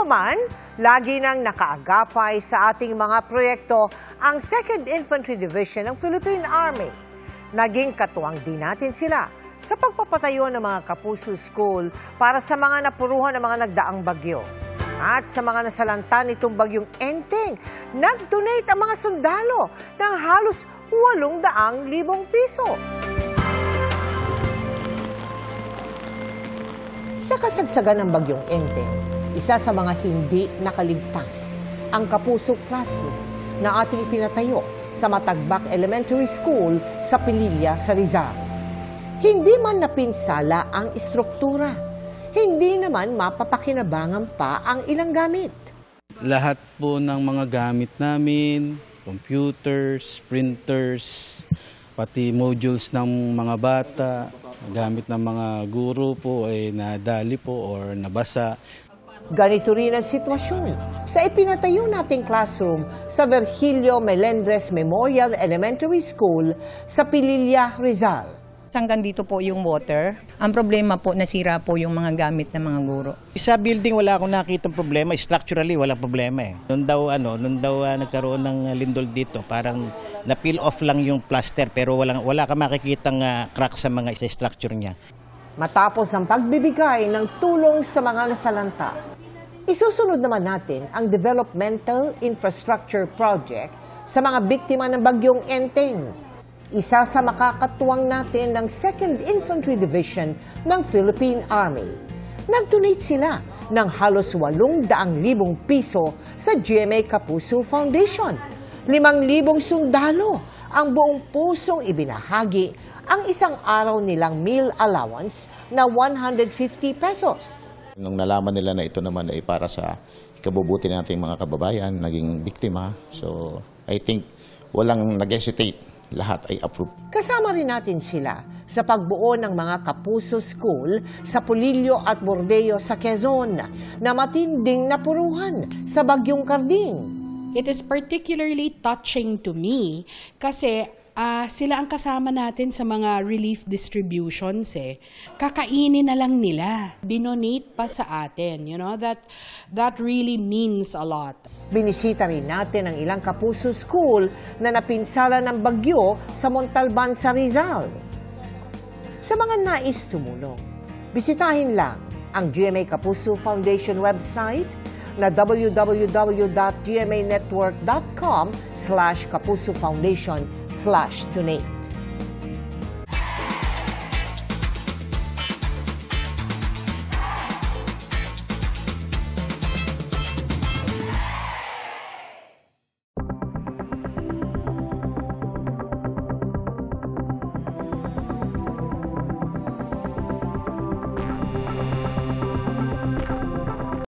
Gayunpaman, lagi nang nakaagapay sa ating mga proyekto ang 2nd Infantry Division ng Philippine Army. Naging katuwang din natin sila sa pagpapatayo ng mga Kapuso School para sa mga napuruhan ng mga nagdaang bagyo. At sa mga nasalanta nitong bagyong Enteng, nag-donate ang mga sundalo ng halos 800,000 piso. Sa kasagsagan ng bagyong Enteng, isa sa mga hindi nakaligtas ang Kapuso Classroom na ating ipinatayo sa Matagbak Elementary School sa Pililla, sa Rizal. Hindi man napinsala ang istruktura, hindi naman mapapakinabangan pa ang ilang gamit. Lahat po ng mga gamit namin, computers, printers, pati modules ng mga bata, gamit ng mga guro po ay nadali po or nabasa. Ganito rin ang sitwasyon sa ipinatayo nating classroom sa Virgilio Melendres Memorial Elementary School sa Pililla, Rizal. Hanggang dito po yung water. Ang problema po, nasira po yung mga gamit ng mga guro. Sa building wala akong nakitang problema, structurally walang problema eh. Noon daw nagkaroon ng lindol dito, parang na-peel off lang yung plaster pero wala ka makikitang crack sa mga structure niya. Matapos ang pagbibigay ng tulong sa mga nasalanta, isusunod naman natin ang Developmental Infrastructure Project sa mga biktima ng bagyong Enteng. Isa sa makakatuwang natin ng 2nd Infantry Division ng Philippine Army. Nag-donate sila ng halos 800,000 piso sa GMA Kapuso Foundation. 5,000 sundalo ang buong pusong ibinahagi ang isang araw nilang meal allowance na 150 pesos. Nung nalaman nila na ito naman ay para sa ikabubuti nating mga kababayan, naging biktima. So I think walang nag-hesitate. Lahat ay approved. Kasama rin natin sila sa pagbuo ng mga Kapuso School sa Pulilio at Bordeo sa Quezon na matinding napuruhan sa bagyong Karding. It is particularly touching to me kasi sila ang kasama natin sa mga relief distributions eh. Kakainin na lang nila. Dinonate pa sa atin. You know, that really means a lot. Binisita rin natin ang ilang Kapuso School na napinsala ng bagyo sa Montalban sa Rizal. Sa mga nais tumulong, bisitahin lang ang GMA Kapuso Foundation website na www.gmanetwork.com/kapusofoundation/donate.